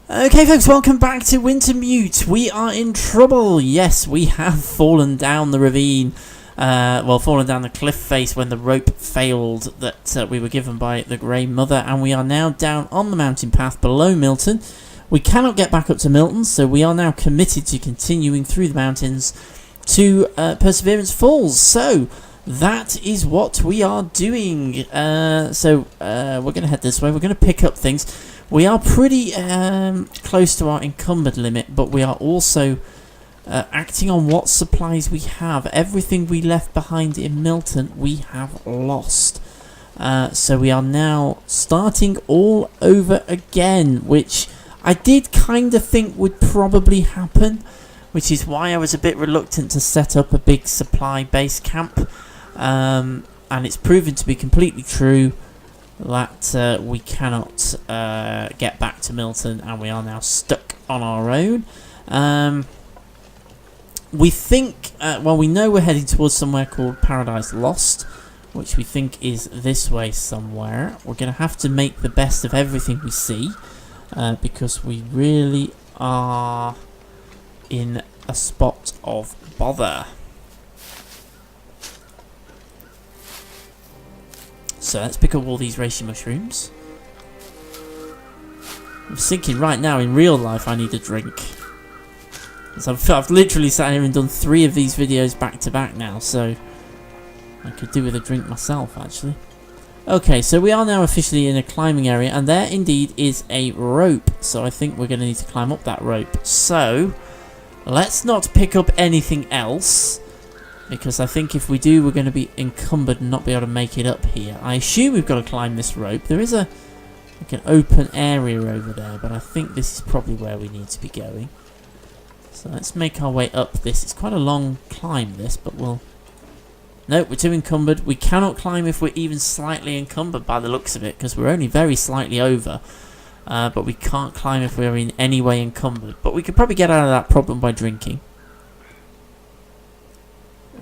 Okay folks, welcome back to Wintermute. We are in trouble. Yes, we have fallen down the ravine. Fallen down the cliff face when the rope failed that we were given by the Grey Mother, and we are now down on the mountain path below Milton. We cannot get back up to Milton, so we are now committed to continuing through the mountains to Perseverance Falls. So that is what we are doing. We're going to head this way. We're going to pick up things. We are pretty close to our encumbered limit, but we are also acting on what supplies we have. Everything we left behind in Milton, we have lost. So we are now starting all over again, which I did kind of think would probably happen, which is why I was a bit reluctant to set up a big supply base camp. And it's proven to be completely true that we cannot get back to Milton, and we are now stuck on our own. We think, we know we're heading towards somewhere called Paradise Lost, which we think is this way somewhere. We're going to have to make the best of everything we see, because we really are in a spot of bother. So let's pick up all these reishi mushrooms. I'm thinking right now, in real life, I need a drink. So I've literally sat here and done 3 of these videos back to back now, so I could do with a drink myself, actually. Okay, so we are now officially in a climbing area, and there indeed is a rope. So I think we're going to need to climb up that rope. So let's not pick up anything else, because I think if we do, we're going to be encumbered and not be able to make it up here. I assume we've got to climb this rope. There is like an open area over there, but I think this is probably where we need to be going. So let's make our way up this. It's quite a long climb, this, but we'll... Nope, we're too encumbered. We cannot climb if we're even slightly encumbered by the looks of it, because we're only very slightly over. But we can't climb if we're in any way encumbered. But we could probably get out of that problem by drinking.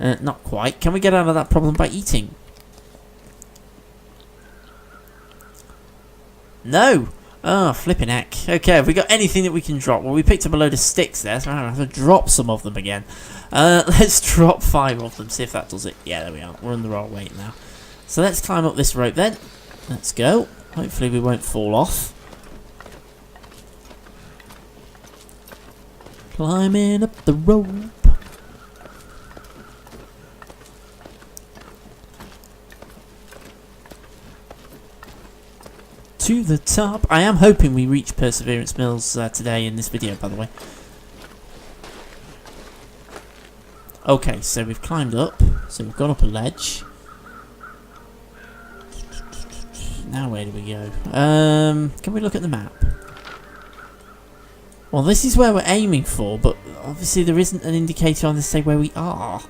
Not quite. Can we get out of that problem by eating? No! Oh, flipping heck. Okay, have we got anything that we can drop? Well, we picked up a load of sticks there, so I have to drop some of them again. Let's drop 5 of them, see if that does it. Yeah, there we are. We're under our weight now. So let's climb up this rope then. Let's go. Hopefully we won't fall off. Climbing up the rope. To the top. I am hoping we reach Perseverance Mills today in this video, by the way. Okay, so we've climbed up. So we've gone up a ledge. Now where do we go? Can we look at the map? Well, this is where we're aiming for, but obviously there isn't an indicator on this to say where we are.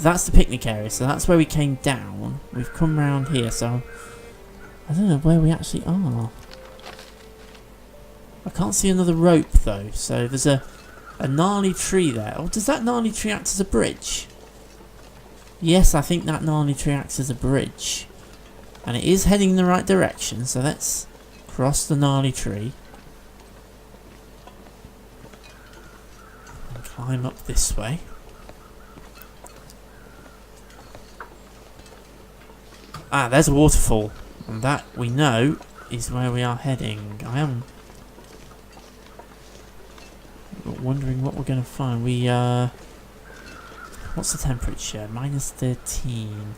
That's the picnic area, so that's where we came down. We've come round here, so I don't know where we actually are. I can't see another rope though, so there's a gnarly tree there. Oh, does that gnarly tree act as a bridge? Yes, I think that gnarly tree acts as a bridge. And it is heading in the right direction, so let's cross the gnarly tree. And climb up this way. Ah, there's a waterfall, and that we know is where we are heading. I am wondering what we're going to find. What's the temperature? -13.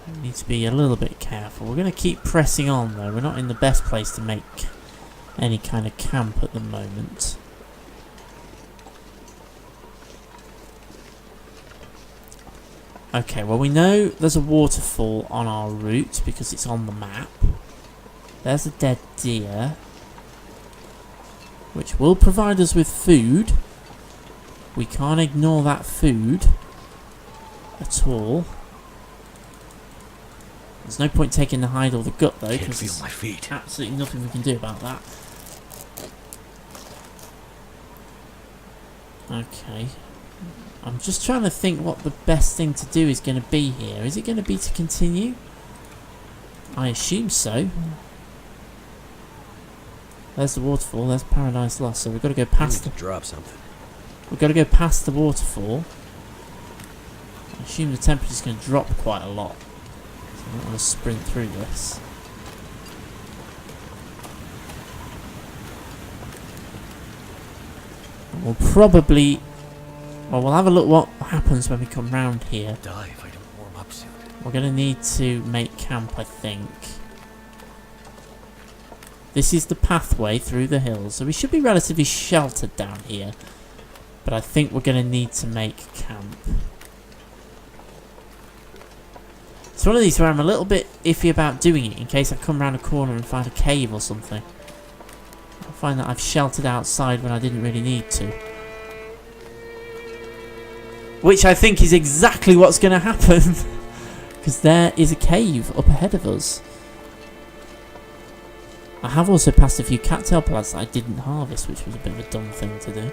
We need to be a little bit careful. We're going to keep pressing on though. We're not in the best place to make any kind of camp at the moment. Okay, well we know there's a waterfall on our route because it's on the map. There's a dead deer, which will provide us with food. We can't ignore that food at all. There's no point taking the hide or the gut though, because there's absolutely nothing we can do about that. Okay. I'm just trying to think what the best thing to do is going to be here. Is it going to be to continue? I assume so. There's the waterfall. There's Paradise Lost. So we've got to go past the... drop something. We've got to go past the waterfall. I assume the temperature's going to drop quite a lot. So I'm not going to sprint through this. We'll probably... Well, we'll have a look what happens when we come round here. Die if I don't warm up soon. We're going to need to make camp, I think. This is the pathway through the hills, so we should be relatively sheltered down here. But I think we're going to need to make camp. It's one of these where I'm a little bit iffy about doing it in case I come around a corner and find a cave or something. I find that I've sheltered outside when I didn't really need to. Which I think is exactly what's going to happen. Because there is a cave up ahead of us. I have also passed a few cattail plants that I didn't harvest, which was a bit of a dumb thing to do.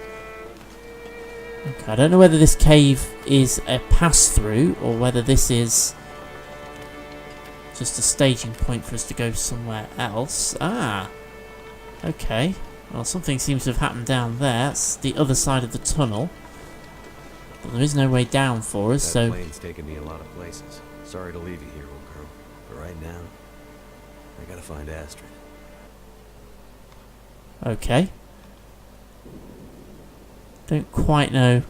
Okay, I don't know whether this cave is a pass-through or whether this is just a staging point for us to go somewhere else. Ah, okay. Well, something seems to have happened down there. That's the other side of the tunnel. But there is no way down for us, so... That plane's taken me a lot of places. Sorry to leave you here, old girl. But right now, I gotta find Astrid. Okay. Don't quite know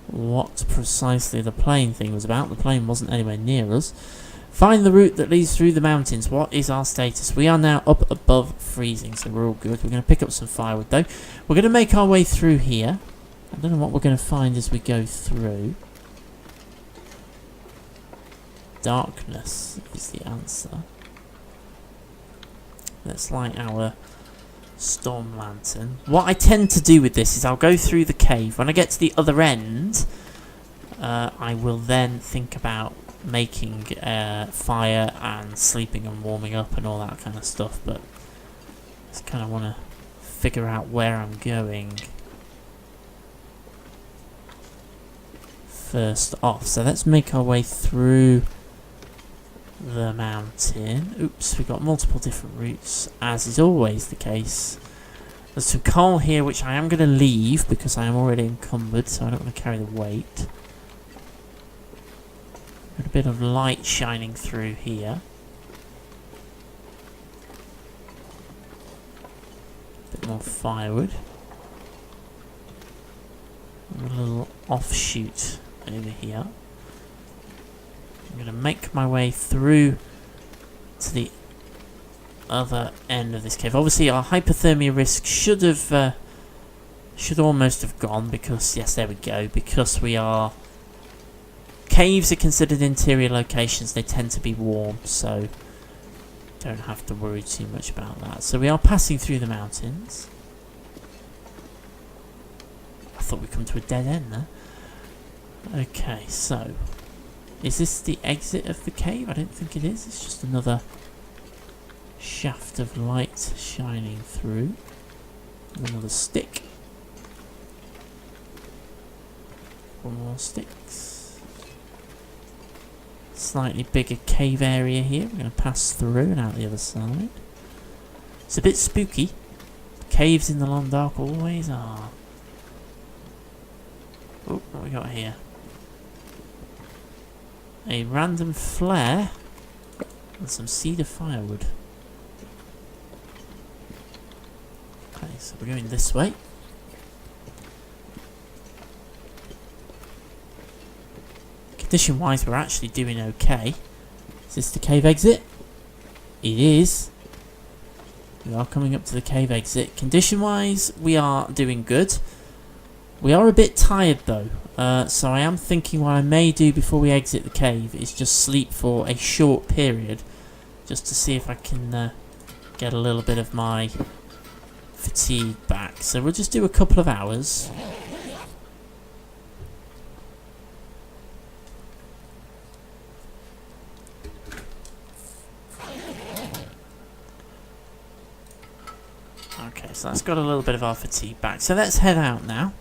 what precisely the plane thing was about. The plane wasn't anywhere near us. Find the route that leads through the mountains. What is our status? We are now up above freezing, so we're all good. We're going to pick up some firewood, though. We're going to make our way through here. I don't know what we're going to find as we go through. Darkness is the answer. Let's light our storm lantern. What I tend to do with this is I'll go through the cave. When I get to the other end, I will then think about making fire and sleeping and warming up and all that kind of stuff. But I just kind of want to figure out where I'm going first off. So let's make our way through the mountain. Oops, we've got multiple different routes, as is always the case. There's some coal here which I am going to leave because I am already encumbered, so I don't want to carry the weight. Got a bit of light shining through here. A bit more firewood. A little offshoot over here. I'm going to make my way through to the other end of this cave. Obviously, our hypothermia risk should almost have gone because, yes, there we go. Because we are... Caves are considered interior locations. They tend to be warm, so don't have to worry too much about that. So we are passing through the mountains. I thought we'd come to a dead end there. Okay, so... Is this the exit of the cave? I don't think it is. It's just another shaft of light shining through. Another stick. One more sticks. Slightly bigger cave area here. We're going to pass through and out the other side. It's a bit spooky. Caves in the long dark always are. Oh, what we got here? A random flare and some cedar firewood. Okay, so we're going this way. Condition wise, we're actually doing okay. Is this the cave exit? It is. We are coming up to the cave exit. Condition wise, we are doing good. We are a bit tired though. So I am thinking what I may do before we exit the cave is just sleep for a short period, just to see if I can get a little bit of my fatigue back. So we'll just do a couple of hours. Okay, so that's got a little bit of our fatigue back. So let's head out now.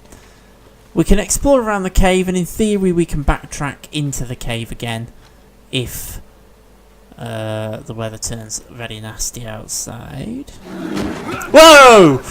We can explore around the cave, and in theory we can backtrack into the cave again if the weather turns very nasty outside. Whoa!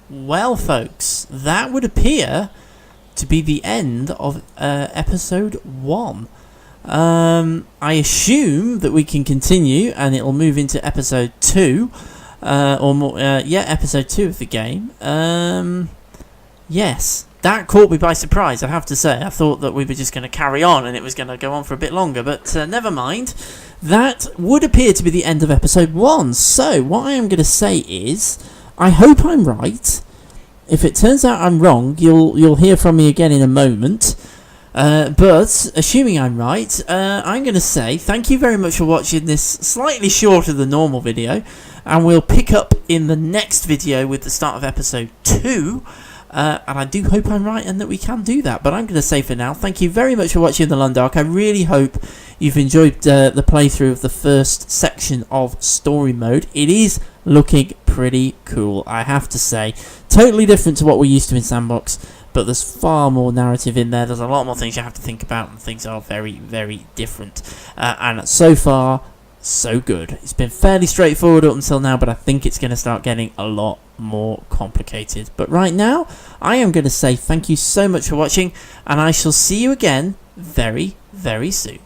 Well, folks, that would appear to be the end of episode 1. I assume that we can continue and it'll move into episode 2, or more, episode 2 of the game. Yes, that caught me by surprise, I have to say. I thought that we were just going to carry on and it was going to go on for a bit longer, but never mind. That would appear to be the end of episode 1. So, what I am going to say is, I hope I'm right. If it turns out I'm wrong, you'll hear from me again in a moment. But assuming I'm right, I'm going to say thank you very much for watching this slightly shorter than normal video, and we'll pick up in the next video with the start of episode 2. And I do hope I'm right and that we can do that. But I'm going to say for now, thank you very much for watching The Lundark. I really hope you've enjoyed the playthrough of the first section of story mode. It is looking pretty cool, I have to say. Totally different to what we're used to in Sandbox, but there's far more narrative in there. There's a lot more things you have to think about, and things are very, very different. And so far, so good. It's been fairly straightforward up until now, but I think it's going to start getting a lot more complicated. But right now, I am going to say thank you so much for watching, and I shall see you again very, very soon.